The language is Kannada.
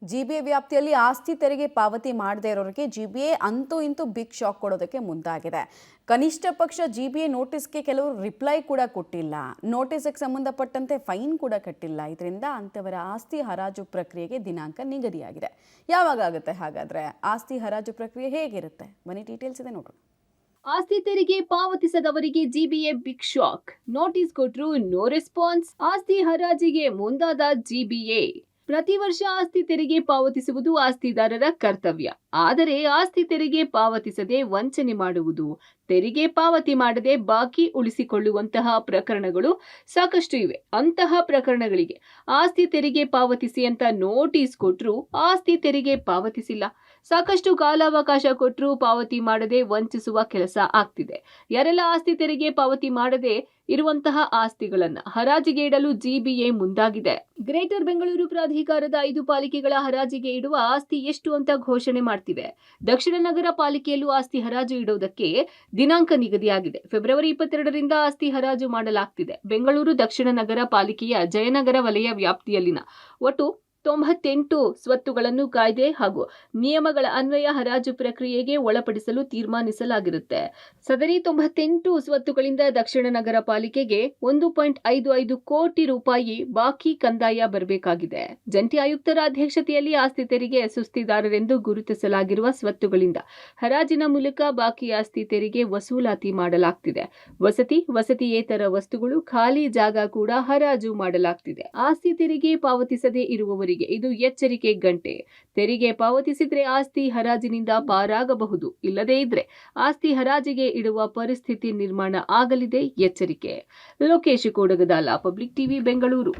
ಜಿಬಿಎ ವ್ಯಾಪ್ತಿಯಲ್ಲಿ ಆಸ್ತಿ ತೆರಿಗೆ ಪಾವತಿ ಮಾಡದೇ ಇರೋರಿಗೆ ಜಿಬಿಎ ಅಂತೂ ಇಂತೂ ಬಿಗ್ ಶಾಕ್ ಕೊಡೋದಕ್ಕೆ ಮುಂದಾಗಿದೆ. ಕನಿಷ್ಠ ಪಕ್ಷ ಜಿಬಿಎ ನೋಟಿಸ್ಗೆ ಕೆಲವರು ರಿಪ್ಲೈ ಕೂಡ ಕೊಟ್ಟಿಲ್ಲ. ನೋಟಿಸ್ಗೆ ಸಂಬಂಧಪಟ್ಟಂತೆ ಫೈನ್ ಕೂಡ ಕಟ್ಟಿಲ್ಲ. ಇದರಿಂದ ಅಂತವರ ಆಸ್ತಿ ಹರಾಜು ಪ್ರಕ್ರಿಯೆಗೆ ದಿನಾಂಕ ನಿಗದಿಯಾಗಿದೆ. ಯಾವಾಗ ಆಗುತ್ತೆ ಹಾಗಾದ್ರೆ? ಆಸ್ತಿ ಹರಾಜು ಪ್ರಕ್ರಿಯೆ ಹೇಗಿರುತ್ತೆ? ಬನ್ನಿ ಡೀಟೇಲ್ಸ್ ಇದೆ ನೋಡೋಣ. ಆಸ್ತಿ ತೆರಿಗೆ ಪಾವತಿಸದವರಿಗೆ ಜಿಬಿಎ ಬಿಗ್ ಶಾಕ್. ನೋಟಿಸ್ ಕೊಟ್ರು ನೋ ರೆಸ್ಪಾನ್ಸ್. ಆಸ್ತಿ ಹರಾಜಿಗೆ ಮುಂದಾದ ಜಿಬಿಎ. ಪ್ರತಿ ವರ್ಷ ಆಸ್ತಿ ತೆರಿಗೆ ಪಾವತಿಸುವುದು ಆಸ್ತಿದಾರರ ಕರ್ತವ್ಯ. ಆದರೆ ಆಸ್ತಿ ತೆರಿಗೆ ಪಾವತಿಸದೆ ವಂಚನೆ ಮಾಡುವುದು, ತೆರಿಗೆ ಪಾವತಿ ಮಾಡದೆ ಬಾಕಿ ಉಳಿಸಿಕೊಳ್ಳುವಂತಹ ಪ್ರಕರಣಗಳು ಸಾಕಷ್ಟು ಇವೆ. ಅಂತಹ ಪ್ರಕರಣಗಳಿಗೆ ಆಸ್ತಿ ತೆರಿಗೆ ಪಾವತಿಸಿ ಅಂತ ನೋಟಿಸ್ ಕೊಟ್ರು ಆಸ್ತಿ ತೆರಿಗೆ ಪಾವತಿಸಿಲ್ಲ. ಸಾಕಷ್ಟು ಕಾಲಾವಕಾಶ ಕೊಟ್ಟರು ಪಾವತಿ ಮಾಡದೆ ವಂಚಿಸುವ ಕೆಲಸ ಆಗ್ತಿದೆ. ಯಾರೆಲ್ಲ ಆಸ್ತಿ ತೆರಿಗೆ ಪಾವತಿ ಮಾಡದೆ ಇರುವಂತಹ ಆಸ್ತಿಗಳನ್ನ ಹರಾಜಿಗೆ ಇಡಲು ಜಿಬಿಎ ಮುಂದಾಗಿದೆ. ಗ್ರೇಟರ್ ಬೆಂಗಳೂರು ಪ್ರಾಧಿಕಾರದ 5 ಪಾಲಿಕೆಗಳ ಹರಾಜಿಗೆ ಇಡುವ ಆಸ್ತಿ ಎಷ್ಟು ಅಂತ ಘೋಷಣೆ ಮಾಡ್ತಿವೆ. ದಕ್ಷಿಣ ನಗರ ಪಾಲಿಕೆಯಲ್ಲೂ ಆಸ್ತಿ ಹರಾಜು ಇಡುವುದಕ್ಕೆ ದಿನಾಂಕ ನಿಗದಿಯಾಗಿದೆ. ಫೆಬ್ರವರಿ 22ರಿಂದ ಆಸ್ತಿ ಹರಾಜು ಮಾಡಲಾಗ್ತಿದೆ. ಬೆಂಗಳೂರು ದಕ್ಷಿಣ ನಗರ ಪಾಲಿಕೆಯ ಜಯನಗರ ವಲಯ ವ್ಯಾಪ್ತಿಯಲ್ಲಿನ ಒಟ್ಟು 98 ಸ್ವತ್ತುಗಳನ್ನು ಕಾಯ್ದೆ ಹಾಗೂ ನಿಯಮಗಳ ಅನ್ವಯ ಹರಾಜು ಪ್ರಕ್ರಿಯೆಗೆ ಒಳಪಡಿಸಲು ತೀರ್ಮಾನಿಸಲಾಗಿರುತ್ತೆ. ಸದರಿ 98 ಸ್ವತ್ತುಗಳಿಂದ ದಕ್ಷಿಣ ನಗರ ಪಾಲಿಕೆಗೆ 1.55 ಕೋಟಿ ರೂಪಾಯಿ ಬಾಕಿ ಕಂದಾಯ ಬರಬೇಕಾಗಿದೆ. ಜಂಟಿ ಆಯುಕ್ತರ ಅಧ್ಯಕ್ಷತೆಯಲ್ಲಿ ಆಸ್ತಿ ತೆರಿಗೆ ಸುಸ್ತಿದಾರರೆಂದು ಗುರುತಿಸಲಾಗಿರುವ ಸ್ವತ್ತುಗಳಿಂದ ಹರಾಜಿನ ಮೂಲಕ ಬಾಕಿ ಆಸ್ತಿ ತೆರಿಗೆ ವಸೂಲಾತಿ ಮಾಡಲಾಗ್ತಿದೆ. ವಸತಿಯೇತರ ವಸ್ತುಗಳು, ಖಾಲಿ ಜಾಗ ಕೂಡ ಹರಾಜು ಮಾಡಲಾಗ್ತಿದೆ. ಆಸ್ತಿ ತೆರಿಗೆ ಪಾವತಿಸದೇ ಇರುವವರಿಗೆ ಇದು ಎಚ್ಚರಿಕೆ ಗಂಟೆ. ತೆರಿಗೆ ಪಾವತಿಸಿದ್ರೆ ಆಸ್ತಿ ಹರಾಜಿನಿಂದ ಪಾರಾಗಬಹುದು. ಇಲ್ಲದೇ ಇದ್ರೆ ಆಸ್ತಿ ಹರಾಜಿಗೆ ಇಡುವ ಪರಿಸ್ಥಿತಿ ನಿರ್ಮಾಣ ಆಗಲಿದೆ. ಎಚ್ಚರಿಕೆ. Lokesh Kodagadala, public TV, Bengaluru.